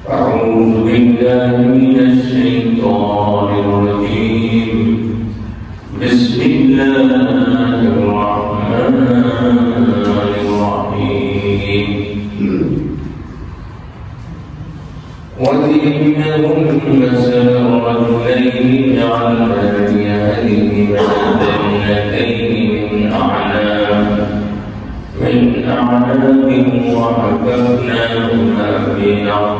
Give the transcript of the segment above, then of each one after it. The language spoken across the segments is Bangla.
أعوذ بالله من الشيطان الرجيم. بسم الله الرحمن الرحيم. وإنهم مثل الرجلين جعلنا لأهلهما جنتين من أعناب وحففناهما بنهر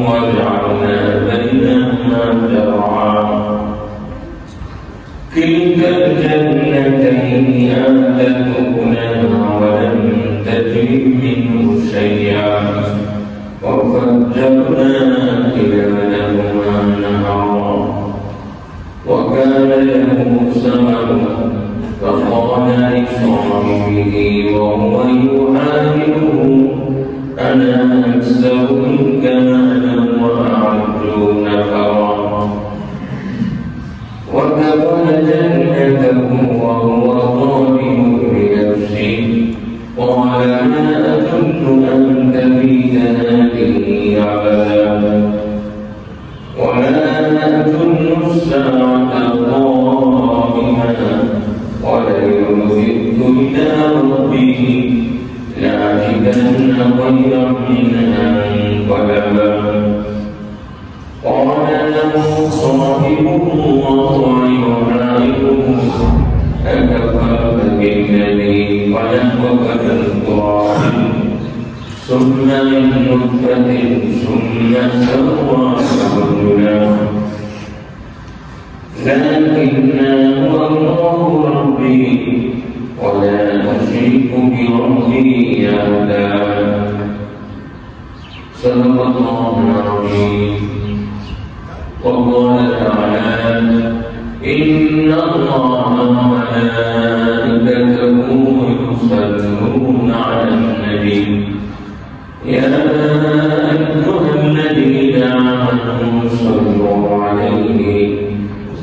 وجعلنا بينهما زرعا. كلتا الجنتين آتت أكلها ولم تجد منه شيئا وفجرنا خلالهما نهرا وكان له ثمر فقال لصاحبه وهو يحاوره أنا أكثر منك مالا وأعز نفرا. ودخل جنته وهو ظالم بنفسه قال ما أظن أن تبيد هذه أبدا ولا أظن الساعة قائمة ولئن رددت إلى ربي لأجدن خيرا منها منقلبا. قال له صاحبه وهو يحاوره أكفرت بالذي خلقك من تراب ثم من نطفة ثم سواك رجلا لكن هو الله ربي ولا أشرك بربي أحدا. صدق الله العظيم. وقال تعالى إن الله وملائكته يصلون على النبي يا أيها الذين آمنوا صلوا عليه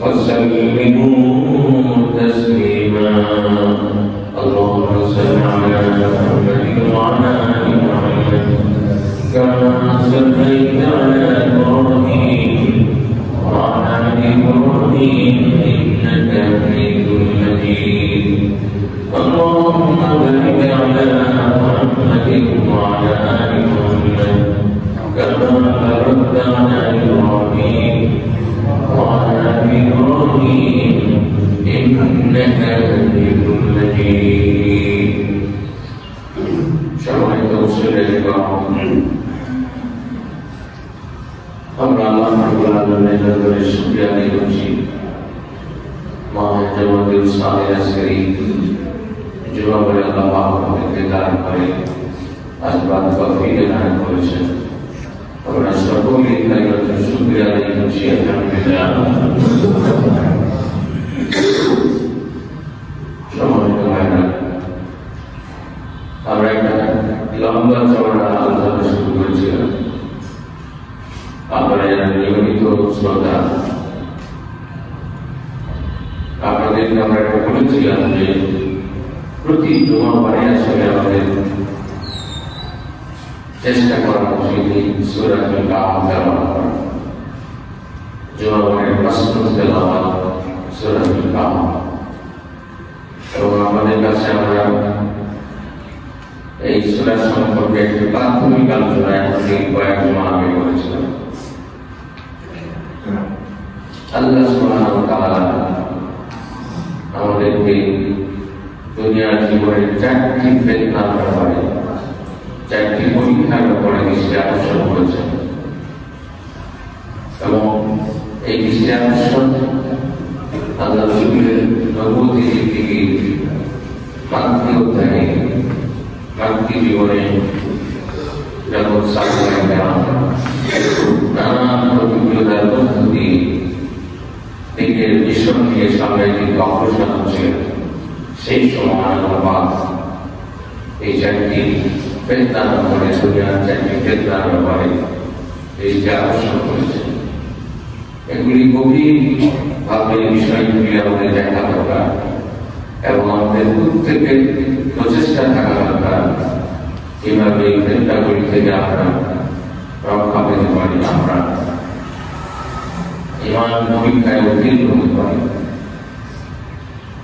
وسلموا تسليما. اللهم صل على محمد وعلى آل محمد كما صليت على إبراهيم وعلى آل إبراهيم إنك حميد مجيد. اللهم بارك على محمد وعلى آل محمد كما باركت على إبراهيم وعلى آل إبراهيم إنك حميد مجيد. সম্মানিত মুসলিম আমরা আল্লাহ রাব্বুল আলামিনের দরবারে শুকরিয়া আদায় করছি। মহান জামাতুল সালেহ আজকের জুমাবারে আল্লাহ পাক আমাদেরকে দান করে আজবাদ তৌফিক দান করেছেন। আমরা সকলেই তার শুকরিয়া আদায় করছি। আলহামদুলিল্লাহ। সম্মানিত ভাইরা, আমরা একটা লম্বা চওড়া আলোচনা শুরু করেছিলাম। আপনারা যারা নিয়মিত শ্রোতা, আপনাদেরকে আমরা একটা বলেছিলাম যে প্রতি জুমাবারে আসলে আমাদের চেষ্টা করা উচিত সূরাতুল কাহফ তেলাওয়াত করা। জুমাবারের মাসনুদ তেলাওয়াত সূরাতুল কাহফ। এবং আমাদের কাছে আমরা এই সূরা সম্পর্কে একটি প্রাথমিক আলোচনা কয়েক জুমা আগে করেছিলাম। আল্লাহ সুবহানাহু ওয়া তাআলা আমাদেরকে দুনিয়ার জীবনের চারটি ফিতনার ব্যাপারে, চারটি পরীক্ষার ব্যাপারে দৃষ্টি আকর্ষণ করেছেন এবং এই দৃষ্টি আকর্ষণ আল্লাহ রাসূলের নবুয়তের দিক থেকে মাতৃ অধ্যায়ে, মাতৃ জীবনে যখন সাহাবায়ে কেরাম নানান অভিজ্ঞতার মধ্য দিয়ে দিনের মিশন নিয়ে সামনের দিকে অগ্রসর হচ্ছিলেন, সেই সময় আল্লাহ এই চারটি ফিতনার ব্যাপারে, দুনিয়ার চারটি ফিতনার ব্যাপারে দৃষ্টি আকর্ষণ করেছেন। এগুলি গভীরভাবে বিষয়গুলি আমাদের দেখা দরকার এবং আমাদের প্রত্যেকের প্রচেষ্টা থাকা দরকার কিভাবে এই ফেতনাগুলি থেকে আমরা রক্ষা পেতে পারি, আমরা ঈমান পরীক্ষায় উত্তীর্ণ হতে পারি।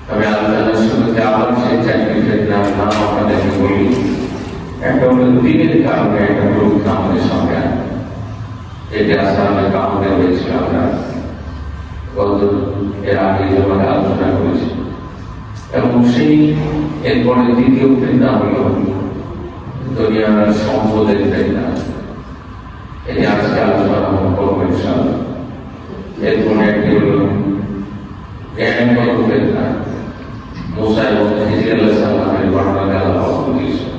তবে আলোচনার শুরুতে আবার সেই চারটি ফেতনার নাম আপনাদেরকে বলি। একটা হলো দিনের কারণে একটা প্রভুত্ব আমাদের সঙ্গে যেটি আসলে কামড়ে হয়েছিল। আমরা গত এর আগে যেভাবে আলোচনা করেছি, এবং সেই এরপরে দ্বিতীয় ফেতনা হলো দুনিয়ার সম্পদের ফেতনা। এটি আজকে আলোচনা করবো ইনশাআল্লাহ। এরপরে একটি হলো জ্ঞানগত ফেতনা। মুসা এবং খিজির আলাইহিস সালামের ঘটনাকে আল্লাহ বলেছেন।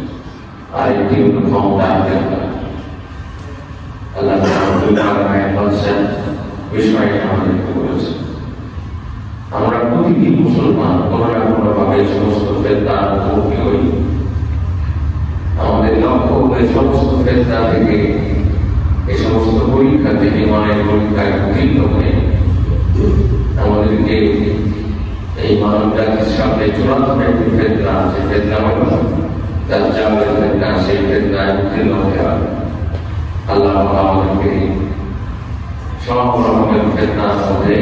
আরেকটি হলো ক্ষমতার ফেতনা। আল্লাহ বিষয়টি আমাদেরকে বলেছেন। আমরা প্রতিটি মুসলমান কোনো না কোনো ভাবে সমস্ত ফেতনার মুখোমুখি হই। আমাদের লক্ষ্য এই সমস্ত ফেতনা থেকে, এই সমস্ত পরীক্ষা থেকে, মানের পরীক্ষায় উত্তীর্ণ হয়ে আমাদেরকে এই মানব জাতির সামনে চূড়ান্ত একটি ফেতনা, যে ফেতনা হল দাজ্জালের ফেতনা, সেই ফেতনায় উত্তীর্ণ হতে হবে। আল্লাহ আমাদেরকে সব রকমের ফেতনার মধ্যে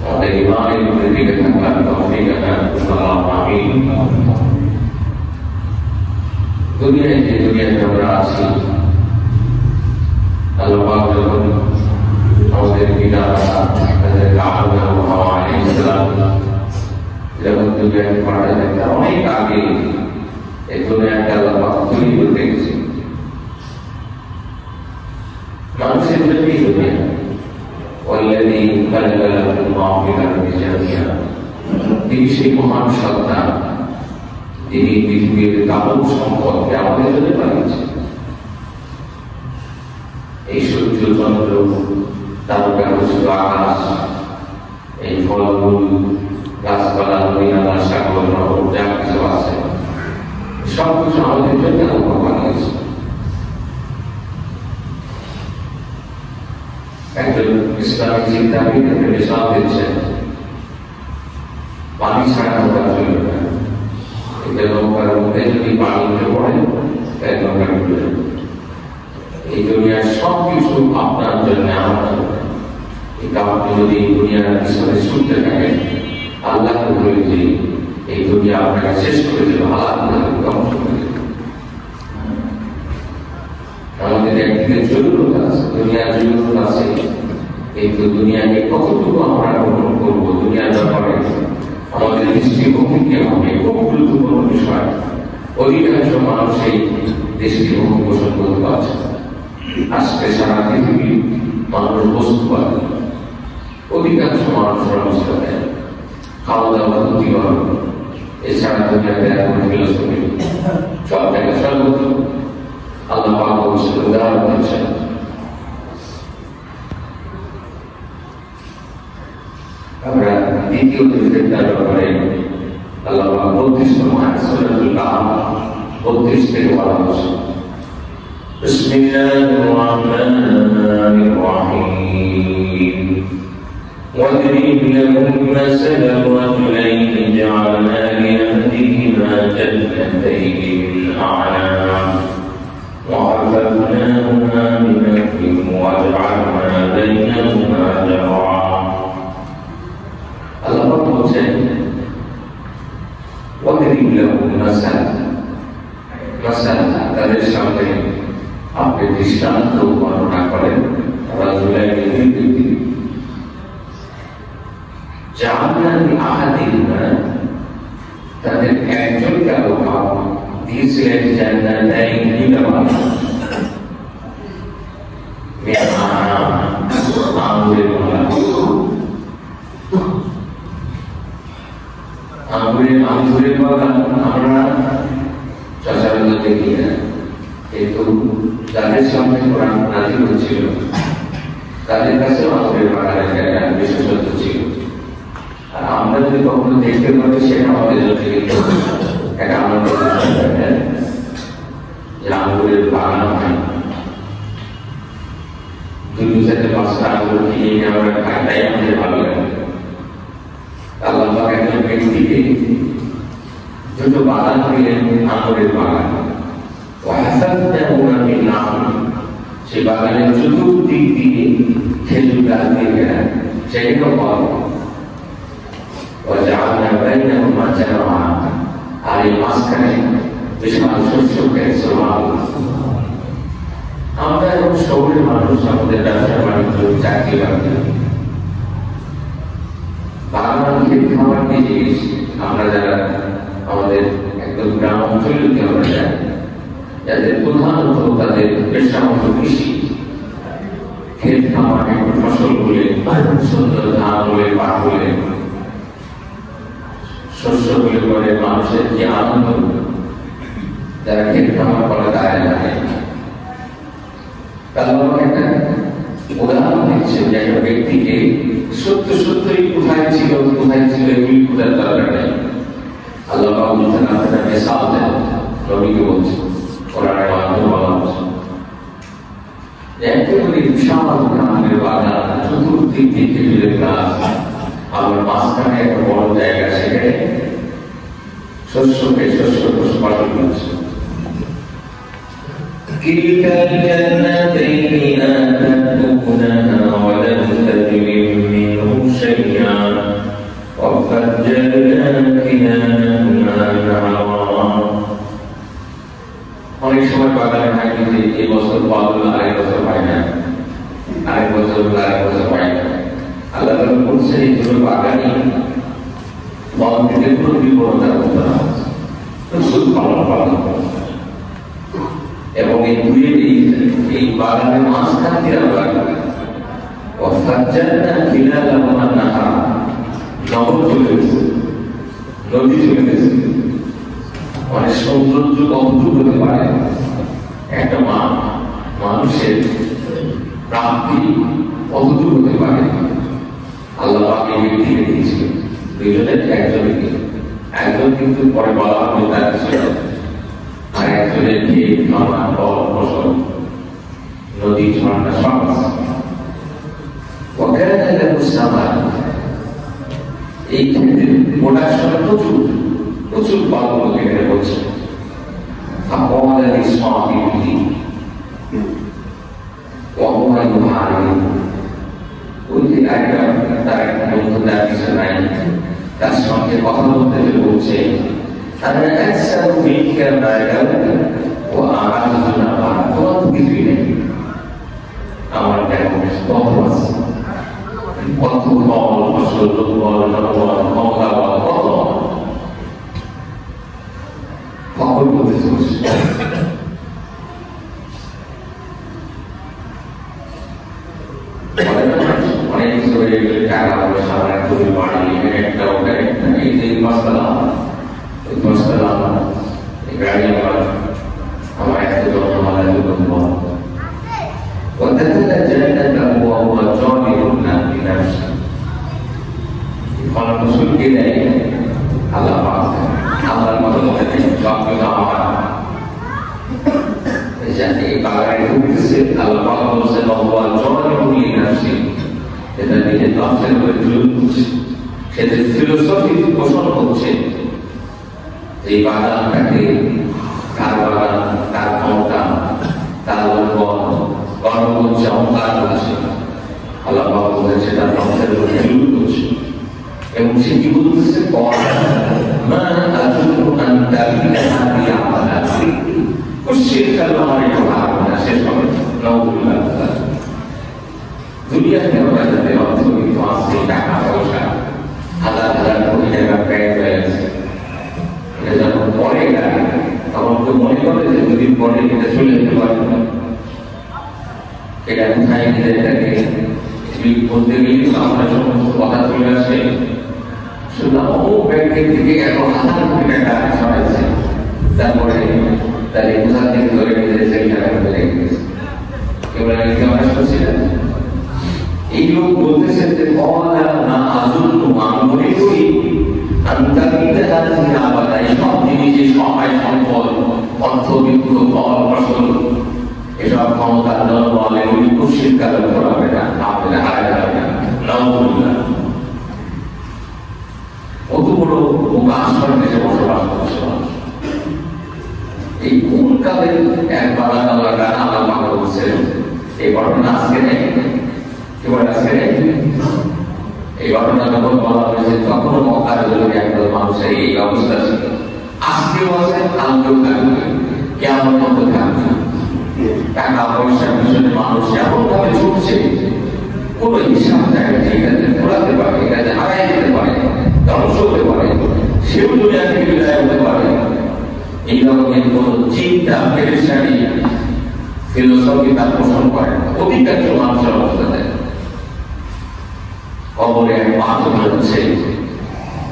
আমাদের ঈমানের উপরে টিকে থাকার তৌফিক দান করুন, আমিন। দুনিয়ায় যে দুনিয়াতে আমরা আছি, আল্লাহ পাক যখন আমাদের পিতারা হযরত আদম ও হাওয়া আলাইহিস সালাম যখন দুনিয়াতে পাঠালেন, তার অনেক আগে এই দুনিয়াকে আল্লাহ পাক তৈরি করে রেখেছেন। মানুষের জন্যই দুনিয়া। والذي خلق لكم ما في الأرض جميعا। তিনি সেই মহান সত্তা, তিনি পৃথিবীর কামল সম্পদকে আমাদের জন্য বানিয়েছেন। এই সূর্য, চন্দ্র, তারকা, আকাশ, এই ফলমূল, গাছপালা, নদী, নালা, সাগর, নগর, যা কিছু আছে সবকিছু আমাদের জন্য আল্লাহ বানিয়েছে। একজন ইসলামিক চিন্তাবিদ মিসাল দিচ্ছেন, পানি ছাড়া নৌকা চলবে না। এটা নৌকার মধ্যে যদি পানি উঠে পড়ে তাই নৌকা ডুবে যাবে। এই দুনিয়ার সবকিছু আপনার জন্য, আমার জন্য। কিন্তু আপনি যদি দুনিয়ার পিছনে ছুটতে থাকেন, আল্লাহ বলে যে এই দুনিয়া আপনাকে শেষ করে দেবে, হালাত ধ্বংস করে দেবে। আমাদের একদিকে জরুরত আছে, দুনিয়ার জরুরত আছে, কিন্তু দুনিয়াকে কতটুকু আমরা গ্রহণ করবো, দুনিয়ার ব্যাপারে আমাদের দৃষ্টিভঙ্গি হবে খুব গুরুত্বপূর্ণ বিষয়। অধিকাংশ মানুষ এই দৃষ্টিভঙ্গি পোষণ করতে পারছে। আজকে সারা পৃথিবী মানুষ বস্তুবাদী, অধিকাংশ মানুষের অবস্থা দেয় খাওয়া দাওয়া, ক্ষতিকরণ, এছাড়া দুনিয়াতে এখন ফিলোসফি সব জায়গায় সর্বত্র। আল্লাহ পাক বলেছেন, উদাহরণ দিচ্ছেন, আমরা দ্বিতীয় ফেতনার ব্যাপারে আল্লাহ পাক 32 নম্বর সূরাতুল কাহফ 32 থেকে বলা হয়েছে। বিসমিল্লাহির রহমানির রহিম। واضرب لهم مثل الرجلين جعلنا لأحدهما جنتين من أعناب وحفظناهما بنخل وجعلنا بينهما زرعا। الله বলছেন, واضرب لهم مثل তাদের সামনে আপনি দৃষ্টান্ত বর্ণনা করেন। রাজুলাইনি দুই তাদের একজনকে আল্লাহ দিয়েছিলেন জান্নাতাইন, আঙ্গুরের বাগান। আঙ্গুরের বাগান আমরা সচরাচর দেখি না, কিন্তু যাদের সামনে কোরআন নাযিল হচ্ছিল তাদের কাছে আঙ্গুরের বাগানের একটা বিশেষত্ব ছিল। আর আমরা যদি কখনো দেখতে পারি, সেটা আমাদের জন্য কিন্তু একটা আনন্দের বিষয়, যে আঙ্গুরের বাগান হয়। দুই চারটে পাঁচটা আঙ্গুর কিনে নিয়ে আমরা খাই, তাই আমাদের ভালো লাগে। আল্লাহ পাক একজন ব্যক্তিকে দুটো বাগান দিলেন, আঙ্গুরের বাগান। বাগানের চতুর্দিক দিয়ে খেজুর গাছ দিয়ে ঘেরা, সেখানেও পাওয়া আর এই মাঝখানে বিশাল শস্য খেয়েছে। আমরা এখন শহরের মানুষ, আমাদের ব্যবসা বাণিজ্য, চাকরি বাকরি, বাগান খেতে খাবার কি জিনিস আমরা যারা আমাদের একদম গ্রাম অঞ্চলে আমরা যাই, যাদের প্রধানত তাদের পেশা মতো কৃষি, ক্ষেত খামারে ফসল বলে, সুন্দর ধান বলে, পাট বলে, শস্য বলে করে মানুষের যে আনন্দ, যারা ক্ষেত খামার করে তারা জানে। একটা উদাহরণ দিচ্ছে যে একটা ব্যক্তিকে সত্যই কোথায় ছিল এগুলি খোঁজার দরকার নেই। আল্লাহ বলছেন আপনারা মেসাল দেন, নবীকে বলছে, কোরআনের মাধ্যমে বলা হচ্ছে একেবারে বিশাল গ্রামের বাগান, চতুর্দিক দিয়ে খেজুরের গাছ, আমার মাঝখানে একটা বড় জায়গা, সেখানে শস্য ফসল করছে। كلتا الجنتين آتت أكلها ولم تظلم منه شيئا وفجرنا خلالهما نهرا। অনেক সময় বাগানে থাকি যে এই বছর ফল আরেক বছর পাই না, আরেক বছর পাই না। আল্লাহ বলছে এই দুটো বাগানে ফল থেকে কোনো বিপরীত করতে না, শুধু পালন এবং এই দুয়ের এই বাগানের মাঝখান দিয়ে আমরা নদী চলে গেছে। অনেক সৌন্দর্য অদ্ভুত হতে পারে, একটা মানুষের প্রাপ্তি অদ্ভুত হতে পারে। আল্লাহ পাকে ব্যক্তিকে দিয়েছিল দুইজনের, একজন কিন্তু পরে বলা হবে তার ছিল, আর একজনের ক্ষেত খামার ফল ফসল নদী ঝর্ণা সব আছে। এই ক্ষেত্রে প্রোডাকশনে প্রচুর ফল এখানে বলছে। তার সঙ্গে কথা বলতে বলছে আমার দেখো কত আছে, কত ফল ফসল, ক্ষমতা, কত ফল বলতে চলছে। অনেক কিছু হয়ে গেলে টাকা পয়সা, একটু বাড়ি, একটা ওটা একটা, এই যে মশলা গাড়ি আমার এত জন্মালা ফসলকে দেয় আল্লাহ, আল্লাহর মতো আমার এই বাগানে ঢুকতেছে। আল্লাহ বলছেন এটা নিজের নষ্টের করে প্রয়োগ করছে, সেটা ফিলোসফি পোষণ করছে। এই বাগানটাকে কার বাগান, তার ক্ষমতা, তার গর্ব করছে, অহংকার করছে। আল্লাহ বলছে তার নষ্টের করে প্রয়োগ করছে। এবং সে কি বলতেছে, শেষ হবে দুনিয়ার যাদের অর্থনীতি আছে, টাকা পয়সা, হাজার কোটি টাকা ব্যয় হয়ে গেছে, এটা যখন পরে গাড়ি তখন তো মনে করে যে দুদিন পরে এটা চলে যেতে পারবে না। এটা কোথায় গেলে এটাকে বলতে গেলে আমরা সমস্ত কথা চলে আসে, শুনলাম অমুক ব্যাংকের থেকে এত হাজার কোটি টাকা ছড়াইছে, তারপরে তাদের কোথা থেকে ধরে নিয়ে সেই টাকা বেড়ে গেছে। কেউ আমরা শুনছি না। এই লোক বলতেছেন যে মনে করি সব জিনিসের সবাই সম্পদ, অর্থবিত্ত, ফল ফসল, এসব ক্ষমতার দল বলে উনি খুশির কারণ করাবে না, হারায় যাবে না। কত বড় আশ্রয় দেশে বসবাস করছে। এই কোন কালে এক বাগান আল্লাহ বলছেন ঘটনা যখন বলা হয়েছে তখনও মক্কার জন্য একদল মানুষের এই অবস্থা ছিল, আজকেও আছে, কালকেও থাকবে, কেমন মতো থাকবে। টাকা পয়সার পিছনে মানুষ এমন ভাবে ছুটছে, কোন হিসাব থাকে এটাতে ঘোরাতে পারে, এটাতে হারাই যেতে পারে, ধ্বংস হতে পারে, সেও দুনিয়া থেকে বিদায় হতে পারে। এই রকমের কোন চিন্তা পেরেশানি ফিলোসফি তার পোষণ করে না। অধিকাংশ মানুষের অবস্থা দেয় কবরে এক পাথর হচ্ছে,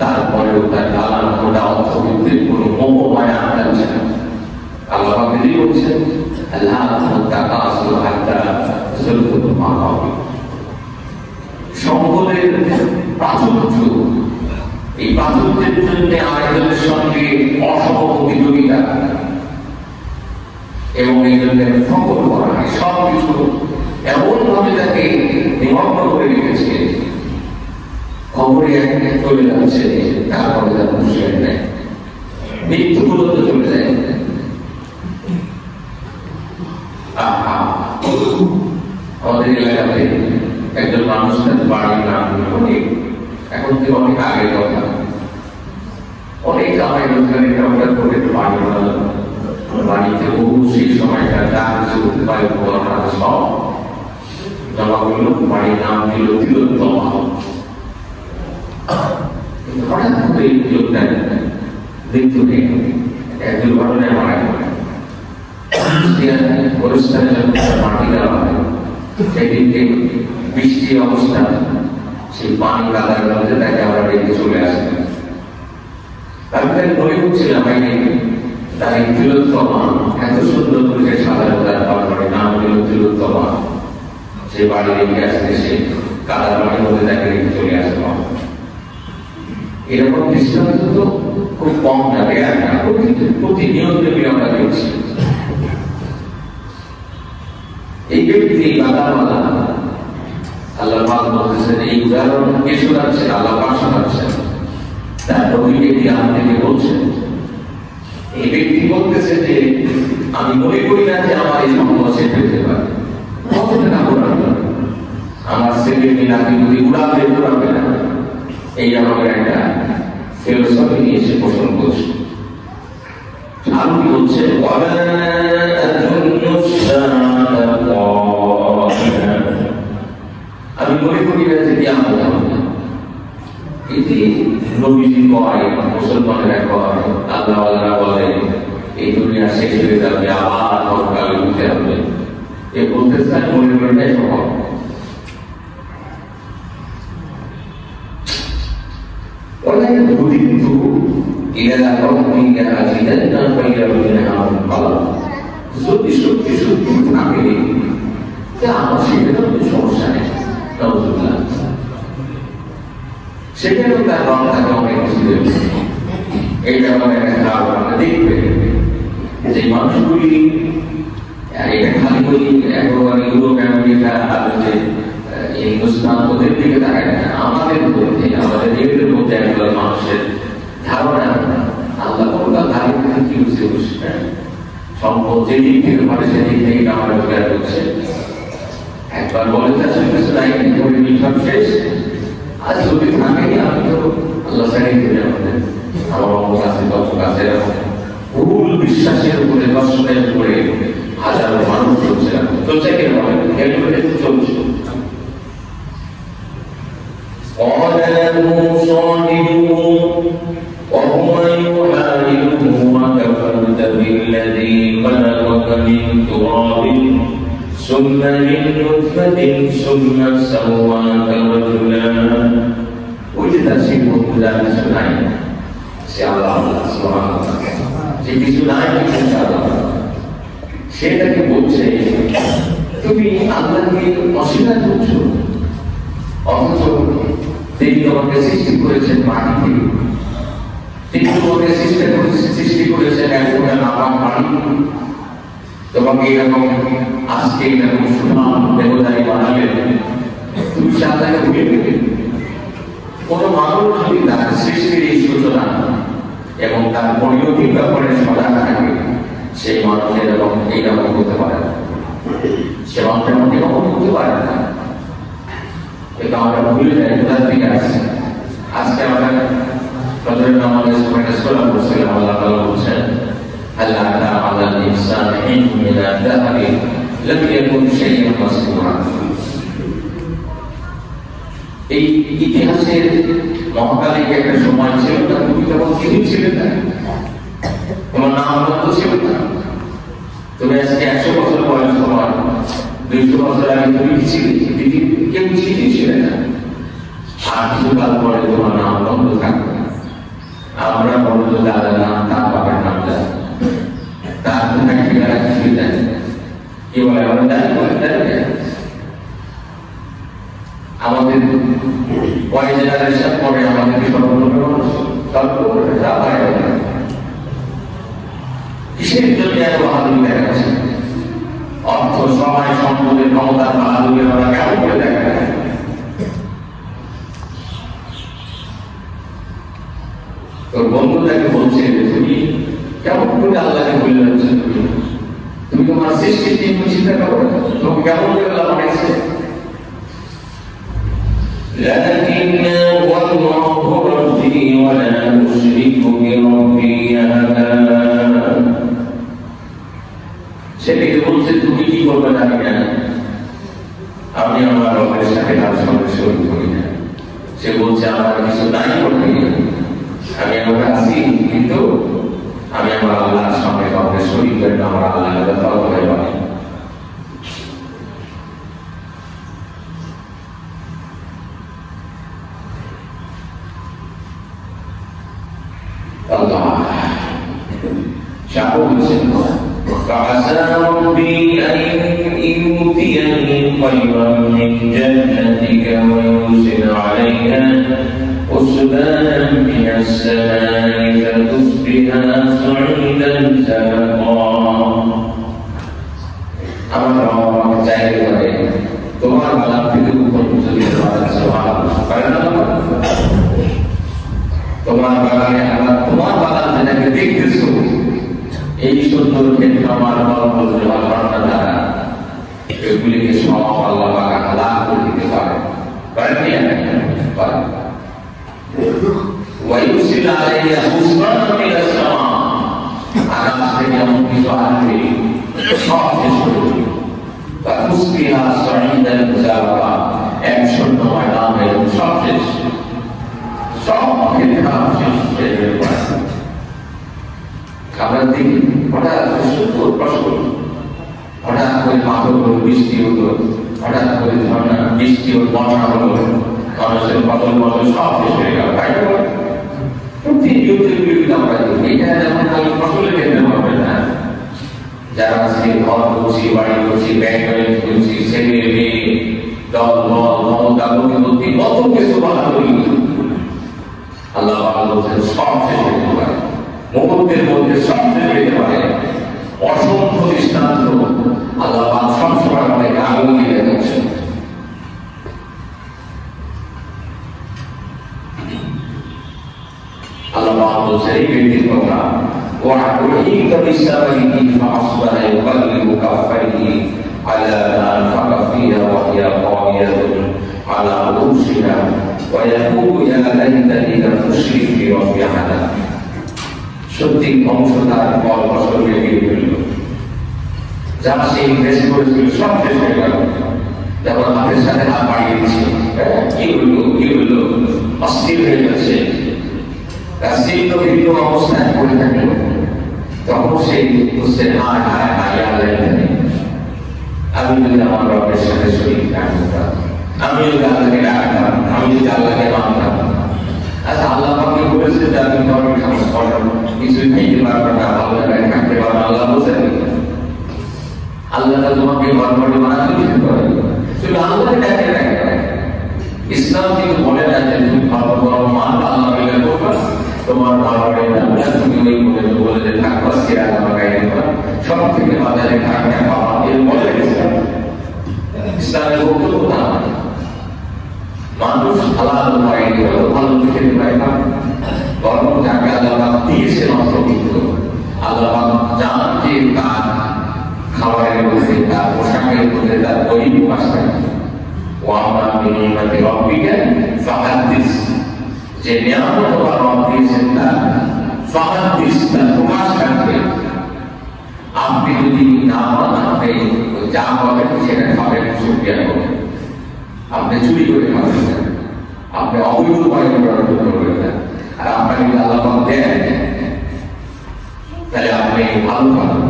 তারপরেও তার গালার মোটা অর্থবৃত্তির কোন মোহ মায়া আনছে না। আল্লাহ নিজেই বলছেন, আল্লাহ সম্পদের প্রাচুর্য, এই প্রাচুর্যের জন্য আরেকজনের সঙ্গে অসম প্রতিযোগিতা এবং এই জন্য ফকর করা হয়, সবকিছু এমন ভাবে তাকে নিমগ্ন করে রেখেছে। খবরে চলে যাচ্ছে, তারপরে তার মুশকিল নেই, মৃত্যুগুলো তো চলে যায়। আমাদের এলাকাতে একজন মানুষ তার বাড়ির নাম অনেক, এখন থেকে অনেক আগের কথা, অনেক কামাই রোজগারের ব্যবহার করে বাড়ি বানালো। বাড়িতে বহু সেই সময়টা যা কিছু উপায় সব জমা করলো, বাড়ির নাম দিল তিলোত্তমা। হঠাৎ করে এই লোকটা মৃত্যু নেই, এক দুর্ঘটনায় মারা গেল। পরিষ্কার মাটি দেওয়া হয়, সেদিনকে বৃষ্টি অবস্থা, সেই পানি কাদার মধ্যে তাকে আমরা রেখে চলে আসবে। আমি তাকে মনে করছিলাম তার এই তিলোত্তমা এত সুন্দর করে সাধারণতার বাড়ি নাম হল তিলোত্তমা, সে বাড়ি রেখে আসতে, সে কাদার বাড়ির মধ্যে তাকে রেখে চলে আসবে। এরকম দৃষ্টান্ত তো খুব কম যাবে, প্রতিনিয়ত আমরা দেখছি। এই ব্যক্তি বাদামালা আল্লাহ পাক বলতেছেন, এই উদাহরণ কে শোনাচ্ছেন? আল্লাহ পাক শোনাচ্ছেন। তার নবীকে জ্ঞান থেকে বলছেন, এই ব্যক্তি বলতেছে যে আমি মনে করি না যে আমার এই সম্পদ সে পেতে পারে, আমার ছেলে মেয়েকে যদি উড়াবে না, এই আমাদের একটা ফিলোসফি নিয়ে এসে পোষণ করছে। আরো কি বলছে, আমি মনে করি না যে কিয়ামত হবে। এটি নবীজি কয়, মুসলমানেরা কয়, আল্লাহওয়ালারা বলে এই দুনিয়া শেষ হয়ে যাবে, আবার পরকালে উঠতে হবে। এ বলতে চাই মনে করি না সম্ভব। যদি সত্যি সত্যি থাকে আমার সেটা সমস্যা নেই, সেখানেও তার রং থাকে অনেক কিছু। এইটা আমার একটা ধারণা দেখবে যে মানুষগুলি এটা খালি ওই একেবারে ইউরোপ আমেরিকা আর হচ্ছে হিন্দুস্তান ওদের দিকে তাকায় না, আমাদের মধ্যে, আমাদের নিজেদের মধ্যে একদল মানুষের ধারণা আল্লাহ কোনটা ধারে কি বুঝতে বুঝছে সম্পদ যেদিক থেকে পারে সেদিক থেকে আমার রোজগার করছে। একবার বলে চাষের কাছে নাই সব শেষ, আজ যদি থাকে আমি তো আল্লাহ সারিয়ে দিলে আমাদের আমার অঙ্গ আছে, দর্শক আছে, ভুল বিশ্বাসের উপরে, দর্শনের উপরে হাজারো মানুষ চলছে, চলছে কেন চলছে। قال له صاحبه وهو يحاوره وكفرت بالذي خلقك من تراب ثم من نطفة ثم سواك رجلا. وجد شيء مختلف سناي সে আল্লাহ সুবহানাহু ওয়া তাআলা যে কিছু নাই ইনশাআল্লাহ সেটাকে বলছে তুমি আল্লাহকে অস্বীকার করছো, অথচ তিনি তোমাকে সৃষ্টি করেছেন মাটি থেকে, তিনি তোমাকে সৃষ্টি করেছেন একটা নাপাক মাটি, তোমাকে এরকম আজকে এরকম সুঠাম দেবতাই বানালেন, তুমি সে আল্লাহকে ভুলে গেলে। কোন মানুষ যদি তার সৃষ্টির এই সূচনা এবং তার পরিণতির ব্যাপারে সজাগ থাকে, সেই মানুষ এরকম এইরকম হতে পারে না, সে মানুষ এমন এরকম হতে পারে না। কিন্তু আমরা ভুলে যাই কোথার থেকে আসছে। আজকে আমরা ফজরের নামাজে একটা সূরা পড়ছিলাম, আল্লাহ তাআলা বলছেন আল্লাহ তাআলা ইনসান মিনা দাহারি লাম ইয়াকুন শাইআন মাসকুরা। এই ইতিহাসের মহাকালিক একটা সময় ছিল না, তুমি তখন কিছু ছিলে না, তোমার নাম বন্ধ ছিল না। তুমি আজকে 100 বছর বয়স, তোমার 200 বছর আগে তুমি কি ছিলে? কেউ চিঠি ছিলে না। আর কিছুকাল পরে তোমার নাম বন্ধ থাকবে। আমরা বলতো দাদার নাম, তার বাবার নাম জানি, তার কোথায় ঠিকানা কিছুই জানি। কি বলে আমরা জানি, আমাদের কয় জেনারেশন পরে আমাদেরকে কিসের জন্য এত বাহাদুরি দেখাচ্ছে? অর্থ, সময়, সম্পদের, ক্ষমতার বাহাদুরি আমরা কেমন করে দেখা যায়? তোর বন্ধু তাকে বলছে তুমি কেমন করে আল্লাহকে বলে যাচ্ছ? তুমি তোমার সৃষ্টির জন্য চিন্তা করো, তোমাকে কেমন করে আল্লাহ বানাইছে? لكن والله ربي ولا أشرك بربي أحدا। সেটাকে বলছে তুমি কি করবে জানি না, আমি আমার রবের সাথে তার সঙ্গে শরীক করি না। সে বলছে আমার কিছু নাই করতে, আমি আমার আছি, কিন্তু আমি আমার আল্লাহর সঙ্গে কাউকে শরীক করি না, আমার আল্লাহকে তাও করে পারি। فعسى ربي أن يؤتيني خيرا من جنتك ويرسل عليها حسبانا من السماء فتصبح صعيدا زلقا। আমার রব চাইলে পারে তোমার বাগান থেকে উপর চলে তোমার বাগানে, আবার তোমার বাগান যেটাকে দেখতেছো এই সুন্দর ক্ষেত্রে আমার দ্বারা এগুলিকে সব আল্লাহ বাগান লাভ করে দিতে পারে। আকাশ থেকে এমন কিছু আসবে সব শেষ করে এক শূন্য ময়দানের সব শেষ, সব আমরা দেখি হঠাৎ সুন্দর ফসল, হঠাৎ করে মাথা হলো, বৃষ্টি হলো, হঠাৎ করে ঝর্ণা বৃষ্টি হল, বর্ষা হলো, মানুষের ফসল ফসল সব শেষ হয়ে গেল। তাই আমরা দেখি এটা যেমন ফসলের ক্ষেত্রে হবে না। যারা আজকে ঘর করছি, বাড়ি করছি, ব্যাংক ব্যালেন্স করছি, ছেলে মেয়ে, দল বল, ক্ষমতা, প্রতিপত্তি, কত কিছু বলা করি, আল্লাহ বলছেন সব শেষ হয়ে যেতে পারে, মুহূর্তের মধ্যে সব শেষ হয়ে যেতে পারে। অসংখ্য দৃষ্টান্ত আল্লাহ সবসময় আমাদেরকে আগুন দিয়ে দেখাচ্ছে। আল্লাহ বলছেন এই ব্যক্তির কথা, وَأُحْيِيكَ بِسَبَبِهِ فَأَصْبَحَ يُقَلِّبُ كَفَّيْهِ عَلَى مَا أَنفَقَ فِيهَا وَهِيَ خَاوِيَةٌ عَلَى عُرُوشِهَا وَيَقُولُ يَا لَيْتَنِي لَمْ أُشْرِكْ بِرَبِّي أَحَدًا। সত্যি ধ্বংসতার ফল ফসল বেরিয়ে ফেলল, যা সে ইনভেস্ট করেছিল সব শেষ হয়ে গেল। যখন হাতের সাথে হাত বাড়িয়ে দিচ্ছে, কি হলো, অস্থির হয়ে যাচ্ছে, বিভিন্ন অবস্থায় পড়ে থাকলো, তখন সে বুঝছে আমি যদি আমার রবের সাথে শরীর রাখতাম, আমি যদি আল্লাহকে ডাকতাম, আমি যদি আল্লাহকে মানতাম। আচ্ছা, আল্লাহ আমাকে বলেছে যে আমি ধর্মের কিছুই খাইতে পারবো না, আল্লাহ থাকতে পারবো না। আল্লাহ বলছেন আল্লাহ তোমাকে ধর্মটি বানাতে দিতে পারে, শুধু আল্লাহ ডাকে রাখবে। ইসলাম কিন্তু বলে না যে তুমি ধর্ম মানবা, আল্লাহ মিলে করবা, তোমার ধর্মের নামটা তুমি ওই বলে যে থাকবা, সিরা লাগাই দেবা, সব থেকে বাজারে থাকতে পাওয়া, এর বলে ইসলামের বক্তব্য না। মানুষ হালাল হয়নি হলো, ভালো খেতে পায় না, বরং যাকে আল্লাহ দিয়েছে মাত্র, কিন্তু আল্লাহ জান যে তার খাবারের মধ্যে, তার পোশাকের মধ্যে, তার গরিব বাস থাকে, ওয়া আম্মা বিনি'মাতি রাব্বিকা ফাহাদ্দিস, যে নিয়ামত তোমার রব দিয়েছেন তা ফাহাদ্দিস, তা প্রকাশ থাকবে। আপনি যদি না পান, আপনি যা পাবেন সেটা খাবেন, শুকরিয়া করবেন। আপনি চুরি করে খাবেন না, আপনি অবৈধ উপায়ে উপার্জন করবেন না। আর আপনাকে যদি আল্লাহ পাক দেন, তাহলে আপনি ভালো পাবেন,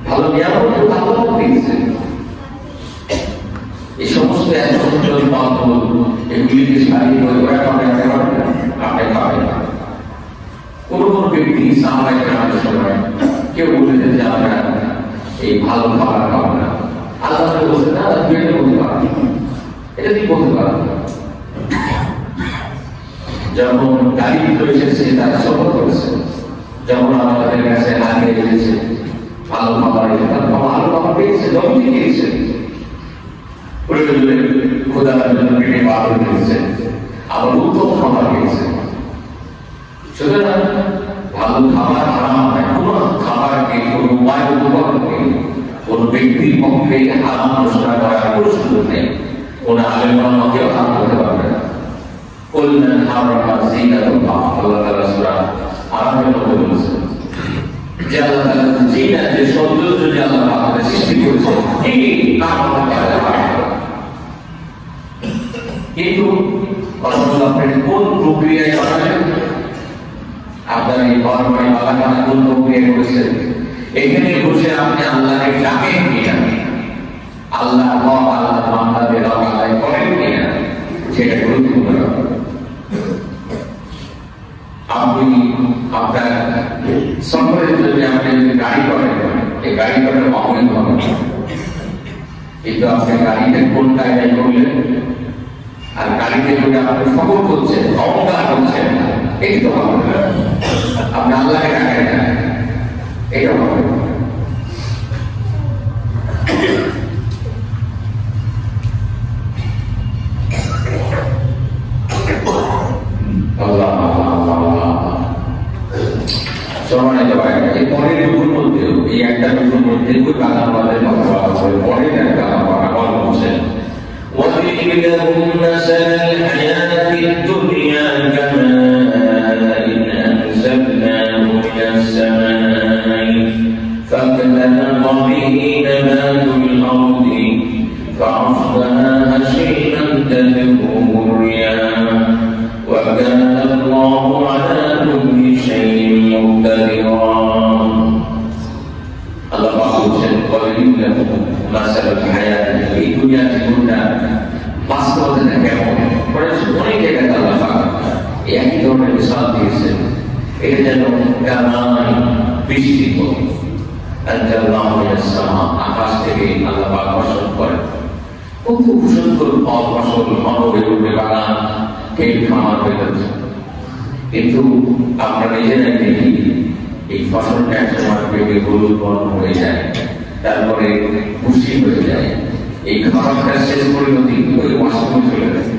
ভালো নিয়ামত আল্লাহ দিয়েছেন। এই সমস্ত এতজন পাথর এগুলিকে সারিয়ে ওরা পাবেন, আপনি পাবেন না। কোন কোন ব্যক্তি সাহাবায়ে কেরামের সময় কেউ বলেছেন যে আমরা এই ভালো খাবার খাবো না, আল্লাহ বলছেন না, এটা বলতে পারেন, এটা কি বলতে পারেন। যখন গাড়ি ভিতরে এসেছে তারা সফর করেছে, যখন আমাদের কাছে হারিয়ে এসেছে ভালো খাবার, ভালো খাবার পেয়েছে, জমি দিয়েছে, প্রয়োজনে খোদার জন্য পেটে বাড়ি দিয়েছে, আবার উত্তম খাবার পেয়েছে। সুতরাং ভালো খাবার হারাম হয়, কোন খাবারকে কোন উপায় উপকরণকে কোন ব্যক্তির পক্ষে হারাম ঘোষণা করার কোনো সুযোগ নেই। কোন আলেমকে হারাম করতে পারবে না। কল্যাণ হারামা জিনাতুল্লাহ, আল্লাহ তাআলা সূরা আরাফের মধ্যে বলেছেন যে আল্লাহ তাআলা জিনা, যে সৌন্দর্য যে আল্লাহ তাআলা সৃষ্টি করেছেন, এই নাম কিন্তু আপনার কোন প্রক্রিয়ায় বানাবেন, আপনার এই বারবারি বাগানা কোন প্রক্রিয়ায় করেছেন, এখানে বসে আপনি আল্লাহকে ডাকেন কিনা, আল্লাহ আল্লাহ বান্দাদের আদায় করেন কিনা, সেটা গুরুত্বপূর্ণ। আপনি আপনার সফরের জন্য আপনি যদি গাড়ি করেন, এই গাড়ি করার অবৈধ হবে, কিন্তু আপনি গাড়িতে কোন কায়দায় করলেন, আর গাড়িতে করে আপনি সফর করছেন, অবকাশ করছেন, এই তো হবে না। আপনি আল্লাহকে ডাকেন না, এটা হবে না। সম্মানিত ভাইরা, এই পরের দুপুর মধ্যেও এই একটা দুপুর মধ্যে ওই বাগান বাদের কথা বলা হবে, পরের একটা বাগান বলছেন وَاضْرِبْ لَهُم مَّثَلَ الْحَيَاةِ الدُّنْيَا كَمَاءٍ أَنزَلْنَاهُ مِنَ السَّمَاءِ فَاخْتَلَطَ بِهِ نَبَاتُ الْأَرْضِ فَأَصْبَحَ هَشِيمًا تَذْرُوهُ الرِّيَاحُ وَكَانَ اللَّهُ عَلَىٰ كُلِّ شَيْءٍ مُقْتَدِرًا। আল্লাহ পাক বলেন وَاضْرِبْ لَهُم مثل الحياة এই দুনিয়া জীবনটা বাস্তবতা কেমন, অনেক জায়গায় আল্লাহ পাক একই ধরনের মিসাল দিয়েছেন। এটা যেন কামাই, বৃষ্টির মতো, আকাশ থেকে আল্লাহ পাক বর্ষণ করেন, কত সুন্দর ফল ফসল, মানবে রূপে বাগান, খেয়ে খামার হয়ে যাচ্ছে। কিন্তু আমরা নিজেরাই দেখি এই ফসলটা একসময় পেটে হলুদ বর্ণ হয়ে যায়, তারপরে খুশি হয়ে যায়, এই খাবারটা শেষ পরিণতি ওই ওয়াশরুমে চলে যায়।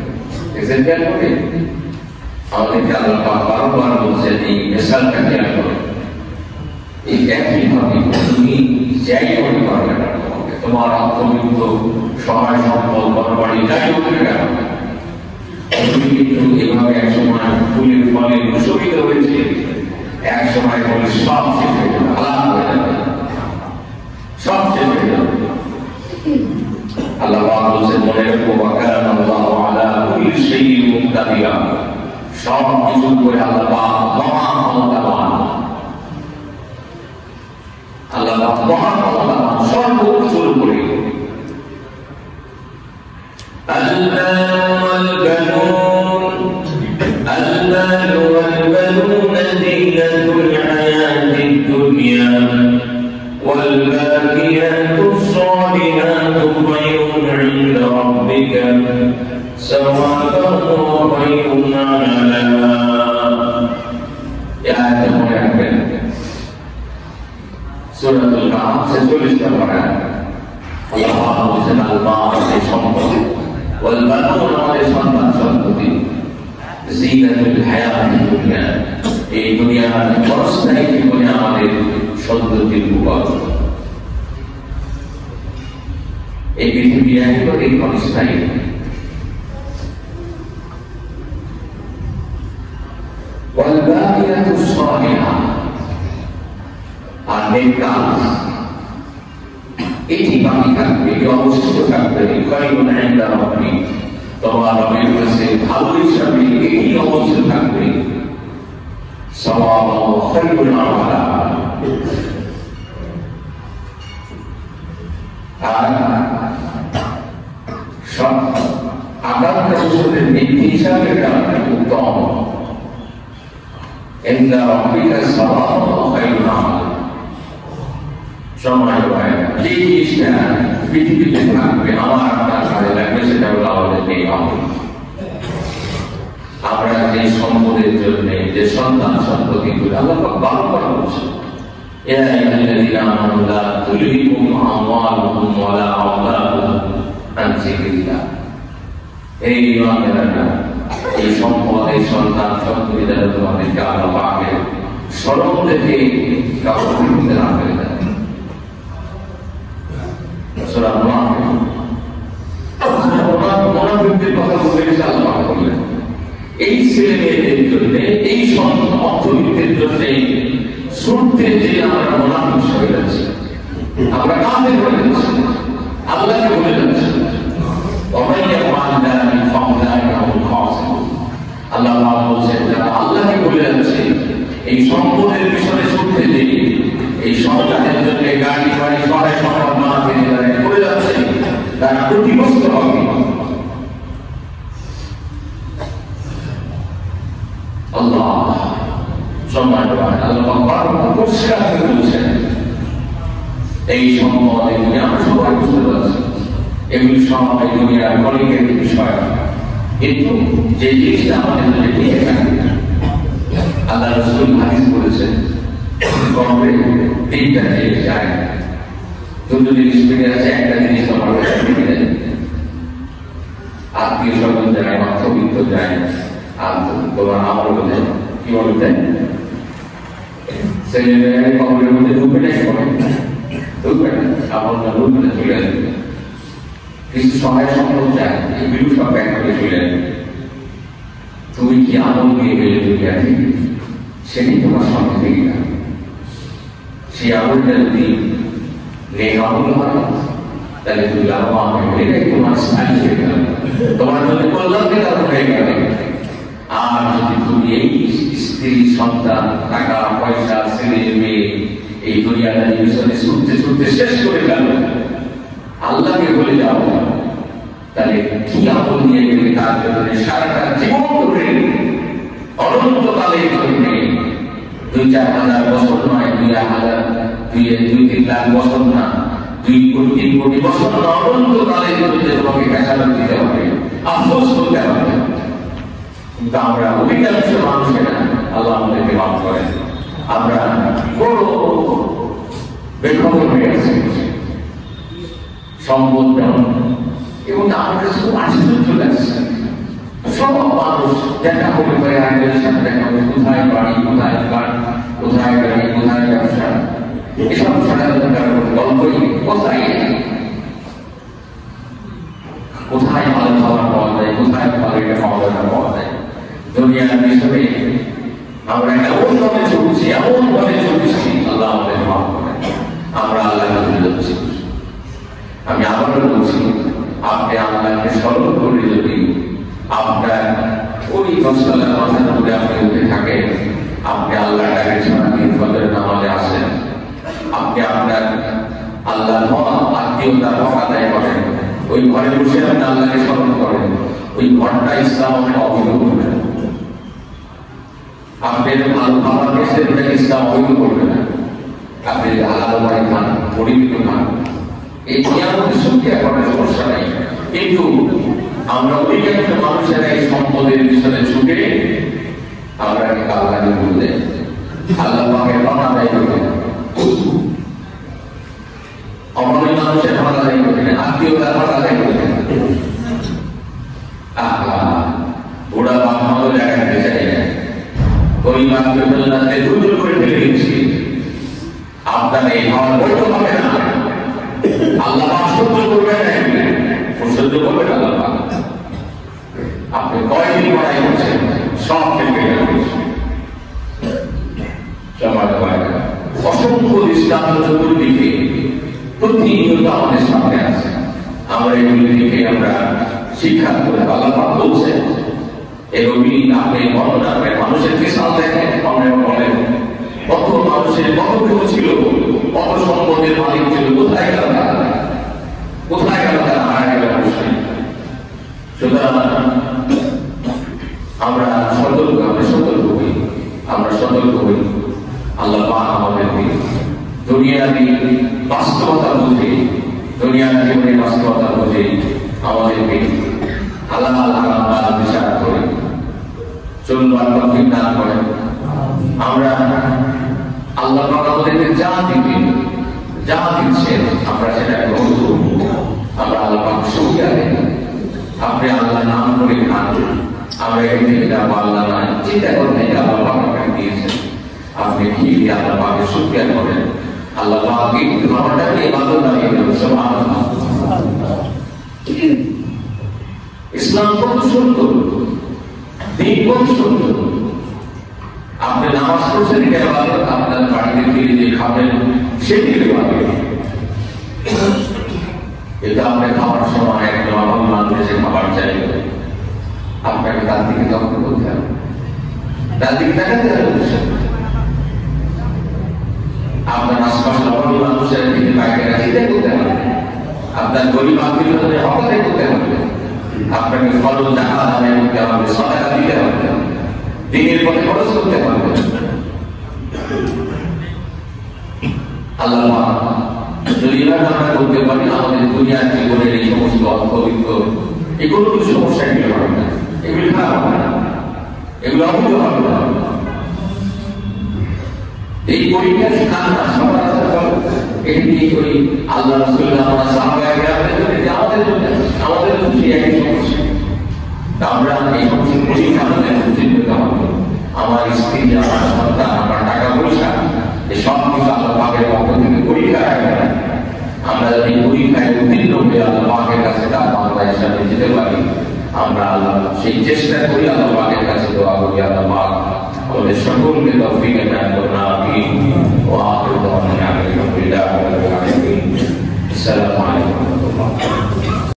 আমাদেরকে আল্লাহ পাক বারবার বলছেন এই মিসালটা খেয়াল করো। এই একই ভাবে তুমি যাই করে পারবে না, তোমার আত্মবিত্ত, সহায় সম্পদ, ঘরবাড়ি যাই হোক না কেন, তুমি কিন্তু এভাবে এক সময় ফুলের ফলে শোভিত হয়েছে, এক সময় বলে সব শেষ হয়ে যাবে, আলাদা হয়ে যাবে, সব শেষ হয়ে যাবে। আল্লাহ পাক বলেন মনে রাখো ওয়াকানা আল্লাহু আলা কুল্লি শাইইন মুকতাদিরা, সব কিছু করে আল্লাহ পাক মহান ক্ষমতাবান, আল্লাহ পাক মহান ক্ষমতাবান, সর্ব কিছুর উপরে। المال والبنون زينة الحياة الدنيا والباقيات الصالحات خير عند ربك ثوابا وخير عملا। يا أيها سورة الكهف 46 নম্বর আয়াত। আল্লাহ বলেছেন আল-মাল সম্পদ, ওয়াল বানুন আমাদের সন্তান সন্ততি, জিনাতুল হায়াতিদ দুনিয়া এই দুনিয়ার পরস্থায়ী জীবনে আমাদের সন্ততির উপাদান। এই পৃথিবী একেবারেই ক্ষণস্থায়ী। ওয়াল-বাকিয়াতুস সালিহাত, আর নেক কাজ এটি বাকি থাকবে, এটি অবশিষ্ট থাকবে। খায়রুন ইনদা রাব্বিক, তোমার রবের কাছে ভালো হিসাবে এটি অবশিষ্ট থাকবে। সাওয়াবান ওয়া খায়রুন আমালা, আর সব আগামী বছরের নীতি হিসাবে এটা উত্তম। ইনদা রাব্বিকা সাওয়াবান ওয়া খায়রুন আমালা, সময় হয় যে জিনিসটা পৃথিবীতে থাকবে আমার আপনার কাজে লাগবে, সেটা হলো আমাদের নেক আমল। আমরা যে সম্পদের জন্য, যে সন্তান সম্পত্তি আল্লাহ পাক বারবার বলছেন, ইয়া আইয়ুহাল্লাযীনা আমানু লা তুলহিকুম আমওয়ালুকুম ওয়ালা আওলাদুকুম আন যিকরিল্লাহ। এই ঈমানদাররা, এই সম্পদ, এই সন্তান সম্পত্তি দ্বারা তোমাদেরকে আল্লাহ পাকের স্মরণ থেকে কাউকে করতে না করে দেয়। সূরা মুনাফিকদের কথা বলেছে আল্লাহ বললেন, এই ছেলে মেয়েদের জন্য, এই অর্থনীতির জন্য ছুটতে যে আমরা মুনাফিক হয়ে যাচ্ছি, আমরা কাফের হয়ে যাচ্ছি, আল্লাহকে বলে যাচ্ছি। আল্লাহ বলছেন যারা আল্লাহকে বলে যাচ্ছে, এই সম্পদের পিছনে ছুটতে যে, এই সন্তানের জন্য গাড়ি বাড়ি সবাই সম্পদ বানাতে করে যাচ্ছে, তারা ক্ষতিগ্রস্ত হবে। আল্লাহ পরিষ্কার করে বলছেন, এই সম্পদ এগুলি আমরা সবাই বুঝতে পারছি, এগুলি সব এই দুনিয়ার কলিগের বিষয়। কিন্তু যে জিনিসটা আমাদের জন্য ঠিক থাকে, আল্লাহ রাসূল হাদিস বলেছেন, কবে তিনটা জিনিস যায়, দুটো জিনিস পেয়ে আছে, একটা জিনিস আমার পেয়ে যায়, আত্মীয় স্বজন যায়, মধ্যবিত্ত যায়, আর তোমার আমল যায়। কি বলতেন ছেলে মেয়ে কবরের মধ্যে ঢুকবে না, ঢুকবে না, আমলটা ঢুকবে না, চলে আসবে। কিছু সহায় সম্পদ যায়, এগুলো সব ব্যাগ করে চলে আসবে। তুমি কি আমল দিয়ে গেলে দুনিয়া থেকে, সেটি তোমার সঙ্গে থেকে না। সেই আমলটা যদি নেক আমল হয়, তাহলে তুমি লাভবান হয়ে গেলে তোমার স্থায়ী হয়ে গেল, তোমার জন্য কল্যাণের কারণ হয়ে গেল। আর যদি তুমি এই স্ত্রী, সন্তান, টাকা পয়সা, ছেলে মেয়ে, এই দুনিয়াদারি পিছনে ছুটতে ছুটতে শেষ করে গেল, আল্লাহকে বলে যাও, তাহলে কি আমল নিয়ে গেলে তার জন্য সারাটা জীবন ধরে অনন্তকালের জন্য 2-4 হাজার বছর নয়, 2-3 লাখ বছর না, 2-3 কোটি বছর না, অনন্তকালের জন্য তোমাকে কাছাকাছি দিতে হবে, আফসোস করতে হবে। কিন্তু আমরা অধিকাংশ মানুষেরা, আল্লাহ আমাদেরকে মাফ করেন, আমরা বড় বেখবর হয়ে গেছি সম্পদ যেমন। এবং আমার কাছে খুব আশ্চর্য লাগছে, সব মানুষ দেখা করে করে আগে সাথে দেখা করে, কোথায় বাড়ি, কোথায় গাড়ি, কোথায় গাড়ি, কোথায় ব্যবসা, এসব ছাড়া গল্পই কোথায় কোথায় ভালো খাবার পাওয়া যায়, কোথায় ভালো এটা পাওয়া যায়। দুনিয়ার পিছনে আমরা এমন ভাবে চলছি, এমন ভাবে চলছি, আল্লাহ আমাদের মাফ করেন, আমরা আল্লাহকে ভুলে যাচ্ছি। আমি আবারও বলছি, আপনি আল্লাহকে স্মরণ করে যদি আপনার ওই 10 তলার মাথার উপরে আপনি উঠে থাকেন, আপনি আল্লাহটাকে ছাড়া দিয়ে ফজরের নামাজে আসেন, আপনি আপনার আল্লাহর আত্মীয়তার হক আদায় করেন, ওই ঘরে বসে আপনি আল্লাহকে স্মরণ করেন, ওই ঘরটা ইসলাম আপনাকে অবৈধ করবে না। আপনি ভালো খাবার খেয়েছেন, ওটাকে ইসলাম অবৈধ করবে না। আপনি হালাল উপায় খান, পরিমিত খান, এই নিয়ামতের সত্যি এখন সমস্যা নাই। কিন্তু আমরা অধিকাংশ মানুষেরা এই সম্পদের পিছনে ছুটে আমরা আল্লাহকে ভুলে আল্লাহ পাকের হক আদায় করি না, অমনি মানুষের হক আদায় করি না, আত্মীয়তার হক আদায় করি না। বুড়া বাপ মাও জায়গাতে চাই না, ওই বাপকে বলতে দূর করে ফেলে দিচ্ছি। আপনার এই হওয়ার বৈধ হবে না, আল্লাহ সহ্য করবে না। সহ্য করবেন আল্লাহ পাক। আপনি কয়দিন পড়াই করছেন, সব থেকে অসংখ্য দৃষ্টান্ত চতুর্দিকে প্রতিনিয়ত আমাদের সামনে আছে। আমরা এগুলি থেকে আমরা শিক্ষা করে আল্লাহ পাক বলছেন, এগুলি আপনি বর্ণনা করেন, মানুষের বিশাল দেখেন, বলেন কত মানুষের কত কিছু ছিল, কত সম্পদের মালিক ছিল, কোথায় গেল তারা, কোথায় গেল তারা, মারা গেল অবশ্যই। সুতরাং আমরা সতর্ক হই, আমরা সতর্ক হই। আল্লাহ পাক আমাদেরকে দুনিয়াবি বাস্তবতা বুঝে, দুনিয়ার জীবনের বাস্তবতা বুঝে আমাদেরকে হালাল হারাম বিচার করে চলবার তৌফিক দান করেন। আমরা আল্লাহ পাক আমাদেরকে যা দিবেন, যা দিচ্ছেন আমরা সেটা গ্রহণ করব। আমরা আল্লাহ পাক শুকরিয়া দেব। আপনি আল্লাহ নাম করে খান, আমরা এখানে যাবো আল্লাহ না চিন্তা করবেন যে আল্লাহ পাক আপনাকে দিয়েছেন, আপনি কি আল্লাহ পাকের শুকরিয়া করেন। আল্লাহ পাক এই খাবারটাকে ইবাদত বানিয়ে দেন। সুবহানাল্লাহ। ইসলাম কত সুন্দর, দিন কত সুন্দর। আপনি নামাজ পড়ছেন এটা ইবাদত, আপনার বাড়িতে ফিরে যে খাবেন সেটি ইবাদত। এটা আপনি খাওয়ার সময় একদম আপন মানুষের খাবার চাইবে, আপনাকে তার দিকে লক্ষ্য করতে হবে, তার দিকে তাকাতে হবে। আপনার আশপাশের অপর মানুষের দিকে তাকিয়ে চিন্তা করতে হবে, আপনার গরিব আত্মীয়দের হকাতে করতে হবে, আপনাকে ফল জাকাত আদায় করতে হবে, সাদাকা দিতে হবে, দিনের পথে খরচ করতে হবে। আল্লাহ যদি আমরা করতে পারি, আমাদের দুনিয়ার জীবনের এই সমস্ত অপবিত্র এগুলো কিছু সমস্যা এগুলো হবে না, এগুলি খারাপ হবে না, এগুলো অবৈধ হবে না। এই পরীক্ষা শিক্ষা সবার এটি করি আল্লাহ রাসূল আমরা সাহাবায়ে কেরামের জন্য, আমাদের খুশি একই সমস্যা। আমরা এই সমস্ত পরীক্ষা আমাদের উত্তীর্ণ হবে। আমার স্ত্রী, আমার সন্তান, আমার টাকা পয়সা, এই সব কিছু আল্লাহ পাকের পক্ষ থেকে পরীক্ষা রাখবে। আমরা যদি পরীক্ষায় উত্তীর্ণ হয়ে আল্লাহ পাকের কাছে তার বান্দা হিসাবে যেতে পারি, আমরা আল্লাহ সেই চেষ্টা করি, আল্লাহ পাকের কাছে দোয়া করি আল্লাহ পাক আমাদের সকলকে তৌফিক দান করুন। আমিন। ওয়া আখিরু দাওয়ানা আলহামদুলিল্লাহি রাব্বিল আলামিন। আসসালামু আলাইকুম ওয়া রাহমাতুল্লাহ।